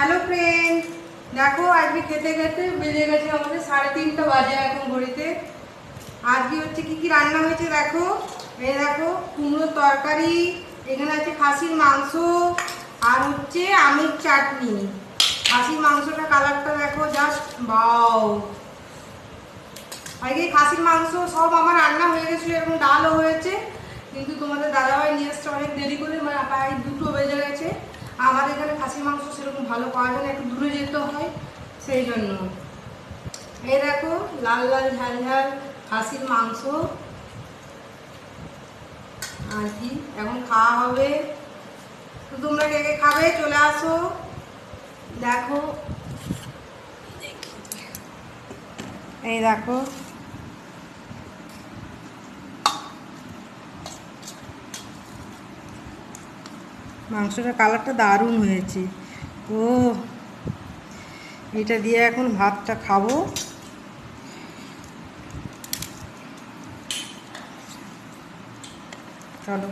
Hello friend, দেখো আজকে খেতে খেতে বেজে গেছে আমাদের 3:30 বাজে এখন ঘড়িতে। আজকে হচ্ছে কি কি রান্না হয়েছে দেখো। এই দেখো কুমড়োর তরকারি, এখানে আছে খাসির মাংস, আর হচ্ছে আমের চাটনি। খাসির মাংসটা কালারটা দেখো, জাস্ট বাও। আজকে খাসির মাংস সব আমার রান্না হয়ে গেছিলো, এরকম ডালও হয়েছে, কিন্তু তোমাদের দাদাভাই নিয়ে এসছে অনেক দেরি করে, মানে প্রায় 2টো বেজে গেছে। আমাদের এখানে খাসির মাংস সেরকম ভালো পাওয়া যায় না, একটু দূরে যেতে হয়, সেই জন্য। এই দেখো লাল লাল ঝাল ঝাল খাসির মাংস আর কি এখন খাওয়া হবে। তো তোমরা কে কে খাবে চলে আসো। দেখো এই দেখো মাংসটার কালারটা দারুণ হয়েছে। ও এটা দিয়ে এখন ভাতটা খাবো। চলো।